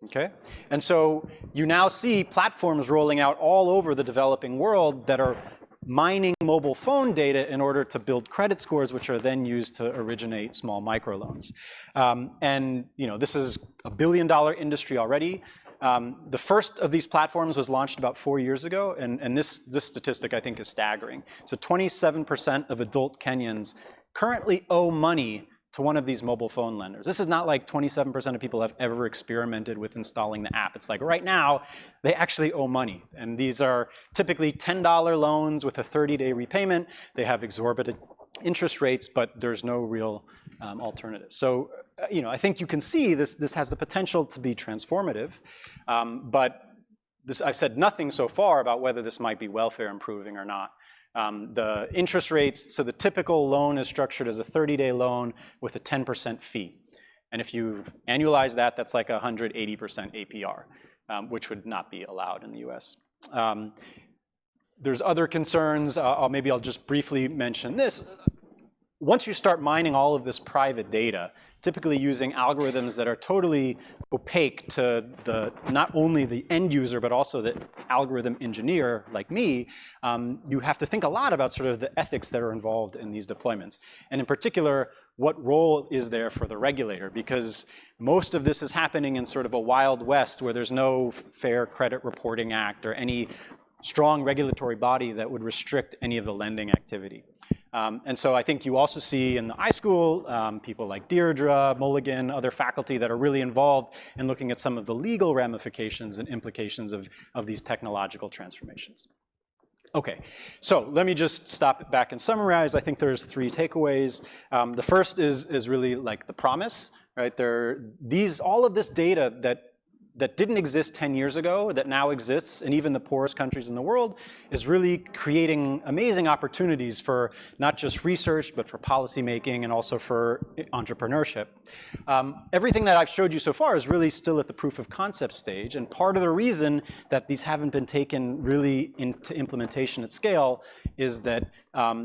Okay? And so you now see platforms rolling out all over the developing world that are mining mobile phone data in order to build credit scores, which are then used to originate small microloans. And this is a $1 billion industry already. The first of these platforms was launched about 4 years ago, and this statistic I think is staggering. So 27% of adult Kenyans currently owe money to one of these mobile phone lenders. This is not like 27% of people have ever experimented with installing the app. It's like right now, they actually owe money. And these are typically $10 loans with a 30-day repayment. They have exorbitant interest rates, but there's no real alternative. So, I think you can see this has the potential to be transformative, but I've said nothing so far about whether this might be welfare improving or not. The interest rates, so the typical loan is structured as a 30-day loan with a 10% fee. And if you annualize that, that's like 180% APR, which would not be allowed in the US. There's other concerns. Maybe I'll just briefly mention this. Once you start mining all of this private data, typically using algorithms that are totally opaque to not only the end user, but also the algorithm engineer like me, you have to think a lot about sort of the ethics that are involved in these deployments. And in particular, what role is there for the regulator? Because most of this is happening in sort of a Wild West where there's no Fair Credit Reporting Act or any strong regulatory body that would restrict any of the lending activity. And so I think you also see in the iSchool people like Deirdre, Mulligan, other faculty that are really involved in looking at some of the legal ramifications and implications of these technological transformations. Okay, so let me just stop back and summarize. I think there's 3 takeaways. The first is really like the promise, right? All of this data that didn't exist 10 years ago, that now exists in even the poorest countries in the world, is really creating amazing opportunities for not just research, but for policymaking and also for entrepreneurship. Everything that I've showed you so far is really still at the proof of concept stage, and part of the reason that these haven't been taken really into implementation at scale is that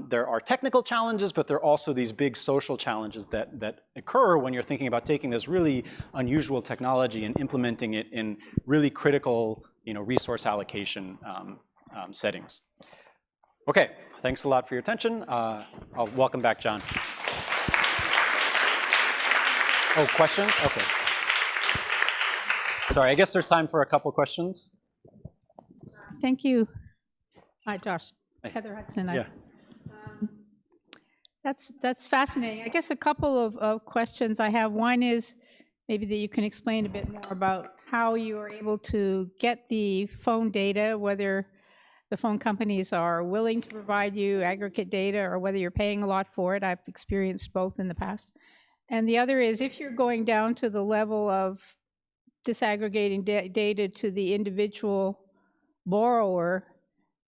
there are technical challenges, but there are also these big social challenges that occur when you're thinking about taking this really unusual technology and implementing it in really critical, resource allocation settings. Okay, thanks a lot for your attention. I'll welcome back John. Oh, questions? Okay. Sorry, I guess there's time for a couple questions. Thank you. Hi, Josh. Heather Hudson. Yeah. That's fascinating. I guess a couple of questions I have. One is maybe that you can explain a bit more about how you are able to get the phone data, whether the phone companies are willing to provide you aggregate data or whether you're paying a lot for it. I've experienced both in the past. And the other is if you're going down to the level of disaggregating data to the individual borrower,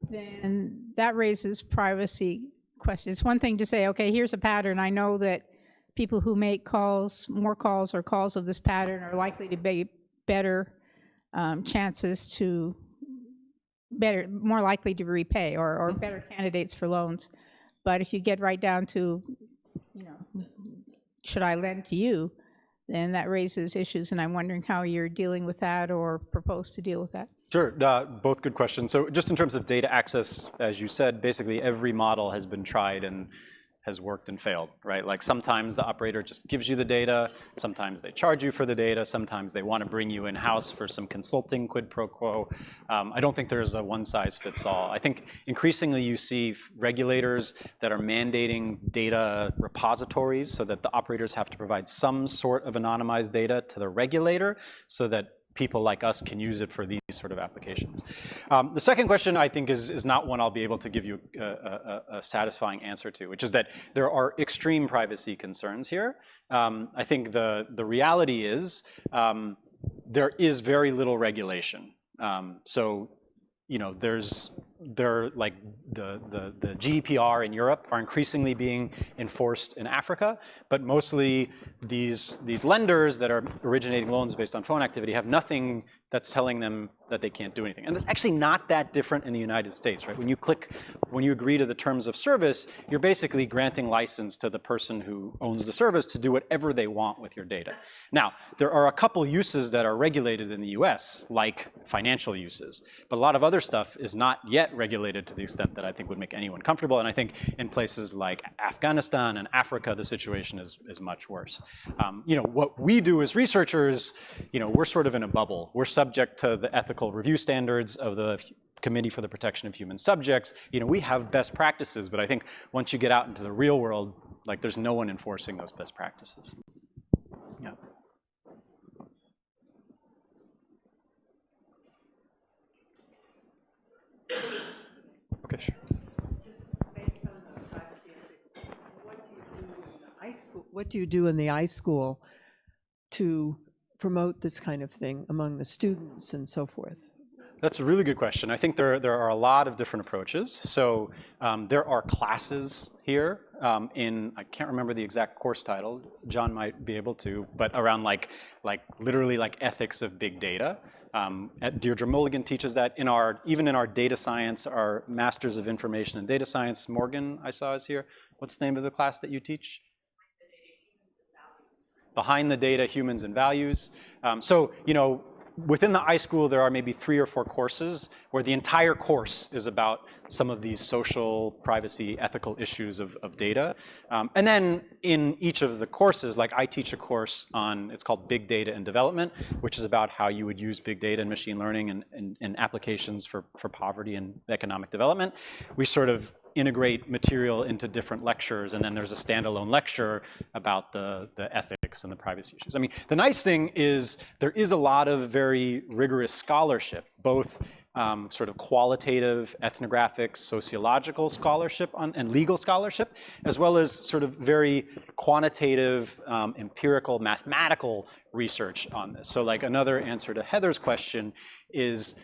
then that raises privacy questions. It's one thing to say, okay, here's a pattern. I know that people who make calls, more calls or calls of this pattern are likely to be better chances to, more likely to repay or better candidates for loans. But if you get right down to, should I lend to you, then that raises issues, and I'm wondering how you're dealing with that or propose to deal with that. Sure, both good questions. So just in terms of data access, as you said, basically every model has been tried and has worked and failed, right? Like sometimes the operator just gives you the data, sometimes they charge you for the data, sometimes they want to bring you in-house for some consulting quid pro quo. I don't think there's a one-size-fits-all. I think increasingly you see regulators that are mandating data repositories so that the operators have to provide some sort of anonymized data to the regulator so that people like us can use it for these sort of applications. The second question I think is not one I'll be able to give you a satisfying answer to, which is that there are extreme privacy concerns here. I think the reality is there is very little regulation. So like the GDPR in Europe are increasingly being enforced in Africa, but mostly these lenders that are originating loans based on phone activity have nothing that's telling them that they can't do anything. And it's actually not that different in the United States, right? When you agree to the terms of service, you're basically granting license to the person who owns the service to do whatever they want with your data. Now, there are a couple uses that are regulated in the US, like financial uses, but a lot of other stuff is not yet regulated to the extent that I think would make anyone comfortable. And I think in places like Afghanistan and Africa, the situation is much worse. What we do as researchers, we're sort of in a bubble. We're subject to the ethical review standards of the Committee for the Protection of Human Subjects. We have best practices, but I think once you get out into the real world, like there's no one enforcing those best practices. Yeah. Okay, sure. Just based on the privacy ethics, what do you do in the iSchool to promote this kind of thing among the students and so forth? That's a really good question. I think there are a lot of different approaches. So there are classes here I can't remember the exact course title, John might be able to, but around literally ethics of big data. Deirdre Mulligan teaches that. Even in our data science, our Masters of Information and Data Science, Morgan, I saw is here. What's the name of the class that you teach? Behind the Data, Humans and Values. Within the iSchool, there are maybe 3 or 4 courses where the entire course is about some of these social, privacy, ethical issues of data. And then in each of the courses, like I teach a course on, it's called Big Data and Development, which is about how you would use big data and machine learning and applications for poverty and economic development. We sort of integrate material into different lectures, and then there's a standalone lecture about the ethics and the privacy issues. I mean, the nice thing is there is a lot of very rigorous scholarship, both sort of qualitative, ethnographic, sociological scholarship and legal scholarship, as well as sort of very quantitative, empirical, mathematical research on this. So like another answer to Heather's question is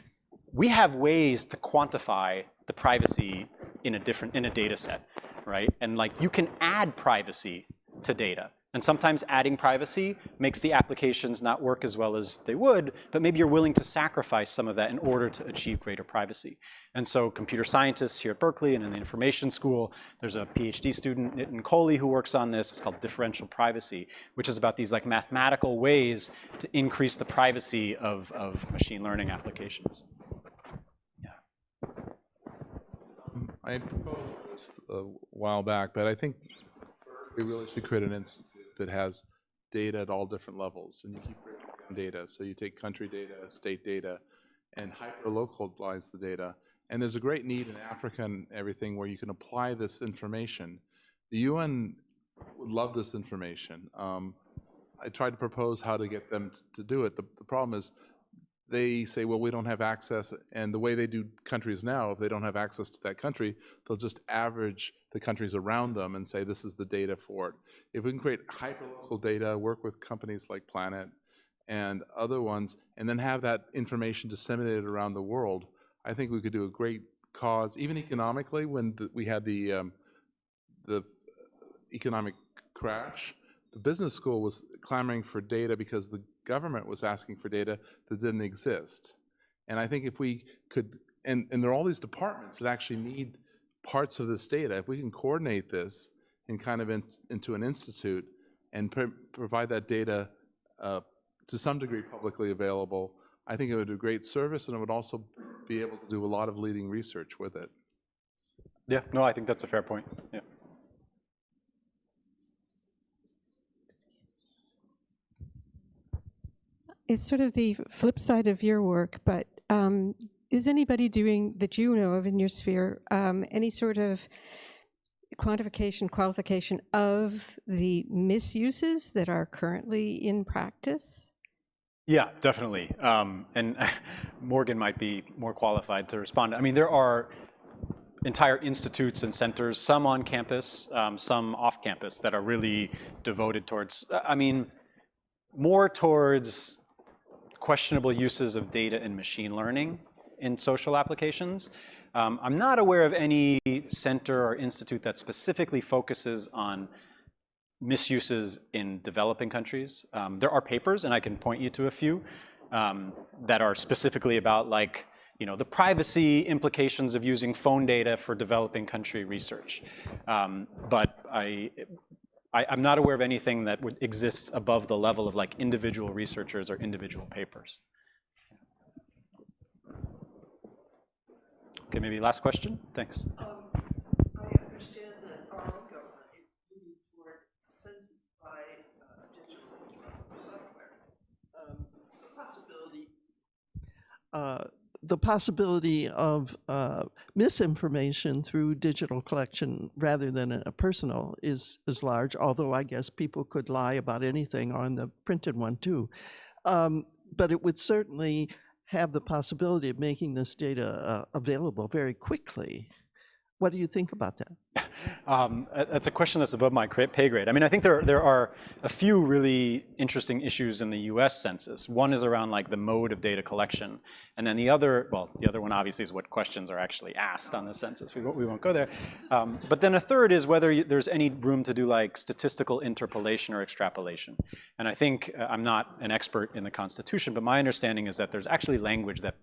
we have ways to quantify the privacy in a data set, right? And like you can add privacy to data. And sometimes adding privacy makes the applications not work as well as they would, but maybe you're willing to sacrifice some of that in order to achieve greater privacy. And so computer scientists here at Berkeley and in the information school, there's a PhD student, Nitin Kohli, who works on this. It's called differential privacy, which is about these like mathematical ways to increase the privacy of machine learning applications. I proposed this a while back, but I think we really should create an institute that has data at all different levels, and you keep breaking down data. So you take country data, state data, and hyper-localize the data. And there's a great need in Africa and everything where you can apply this information. The UN would love this information. I tried to propose how to get them to do it. The problem is they say, well, we don't have access, and the way they do countries now, if they don't have access to that country, they'll just average the countries around them and say, this is the data for it. If we can create hyperlocal data, work with companies like Planet and other ones, and then have that information disseminated around the world, I think we could do a great cause, even economically. When we had the economic crash, the business school was clamoring for data because the government was asking for data that didn't exist. And I think if we could, and there are all these departments that actually need parts of this data, if we can coordinate this and kind of into an institute and provide that data to some degree publicly available, I think it would do great service, and it would also be able to do a lot of leading research with it. Yeah, no, I think that's a fair point. Yeah. It's sort of the flip side of your work, but is anybody doing, that you know of in your sphere, any sort of quantification, qualification of the misuses that are currently in practice? Yeah, definitely. And Morgan might be more qualified to respond. I mean, there are entire institutes and centers, some on campus, some off campus, that are really devoted towards, I mean, more towards questionable uses of data and machine learning in social applications. I'm not aware of any center or institute that specifically focuses on misuses in developing countries. There are papers, and I can point you to a few, that are specifically about, like, you know, the privacy implications of using phone data for developing country research. But I'm not aware of anything that exists above the level of like individual researchers or individual papers. Okay, maybe last question. Thanks. I understand that our own government is moving toward census by digital software. The possibility of misinformation through digital collection rather than a personal is large, although I guess people could lie about anything on the printed one too. But it would certainly have the possibility of making this data available very quickly. What do you think about that? That's a question that's above my pay grade. I mean, I think there are a few really interesting issues in the US Census. One is around like the mode of data collection. And then the other one obviously is what questions are actually asked on the census. We won't go there. But then a third is whether there's any room to do like statistical interpolation or extrapolation. And I think, I'm not an expert in the Constitution, but my understanding is that there's actually language that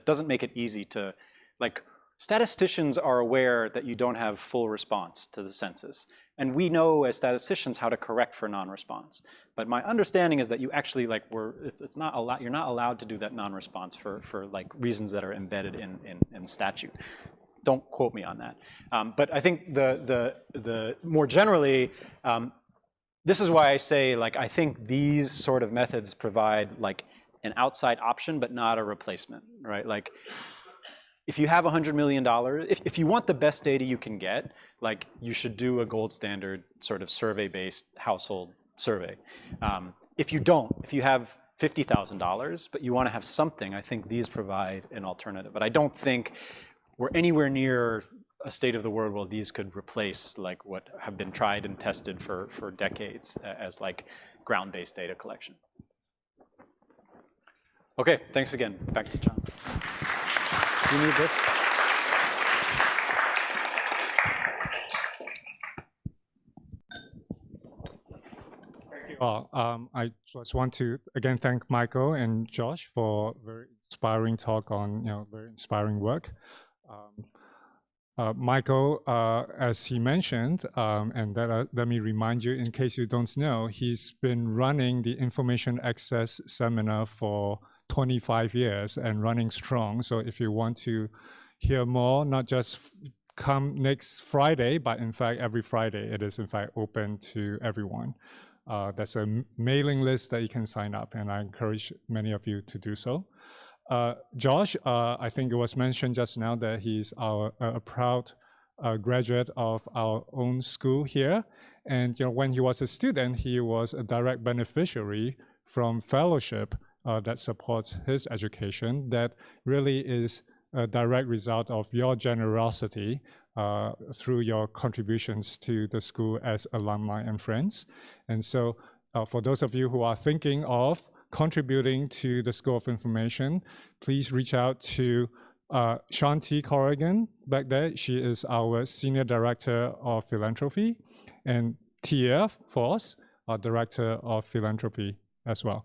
doesn't make it easy to, like, statisticians are aware that you don't have full response to the census. And we know as statisticians how to correct for non-response. But my understanding is that you actually, like, you're not allowed to do that non-response for like reasons that are embedded in statute. Don't quote me on that. But I think the more generally, this is why I say, like, I think these sort of methods provide like an outside option, but not a replacement, right? Like, if you have $100 million, if you want the best data you can get, like you should do a gold standard sort of survey-based household survey. If you don't, if you have $50,000, but you want to have something, I think these provide an alternative. But I don't think we're anywhere near a state of the world where these could replace like what have been tried and tested for decades as like ground-based data collection. Okay, thanks again. Back to John. Do you need this? I just want to again thank Michael and Josh for very inspiring talk on very inspiring work. Michael, as he mentioned, and let me remind you in case you don't know, he's been running the Information Access Seminar for 25 years and running strong. So if you want to hear more, not just come next Friday, but in fact every Friday it is in fact open to everyone. That's a mailing list that you can sign up, and I encourage many of you to do so. Josh, I think it was mentioned just now that he's a proud graduate of our own school here. And when he was a student, he was a direct beneficiary from fellowship that supports his education. That really is a direct result of your generosity through your contributions to the school as alumni and friends. And so for those of you who are thinking of contributing to the School of Information, please reach out to Shanti Corrigan back there. She is our Senior Director of Philanthropy, and TF Force, our Director of Philanthropy as well.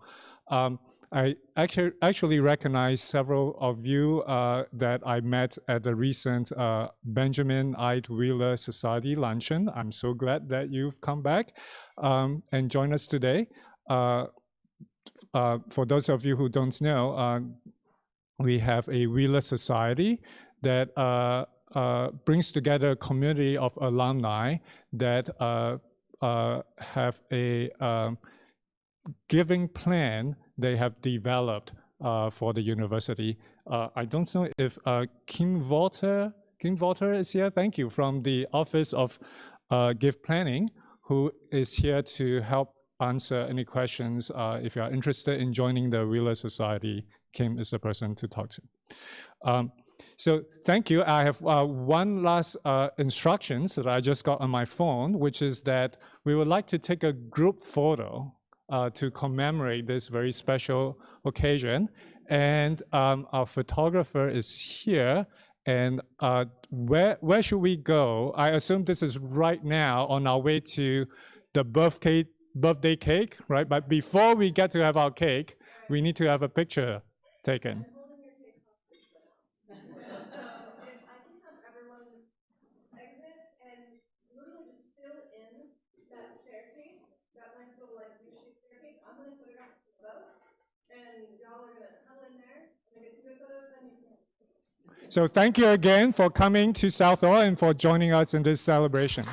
I actually recognize several of you that I met at the recent Benjamin Ide Wheeler Society luncheon. I'm so glad that you've come back and joined us today. For those of you who don't know, we have a Wheeler Society that brings together a community of alumni that have a giving plan they have developed for the university. I don't know if Kim Walter is here. Thank you, from the Office of Give Planning, who is here to help answer any questions. If you are interested in joining the Wheeler Society, Kim is the person to talk to. So thank you. I have one last instructions that I just got on my phone, which is that we would like to take a group photo to commemorate this very special occasion. And our photographer is here. And where should we go? I assume this is right now on our way to the birthday cake, right? But before we get to have our cake, we need to have a picture taken. So thank you again for coming to Southall and for joining us in this celebration.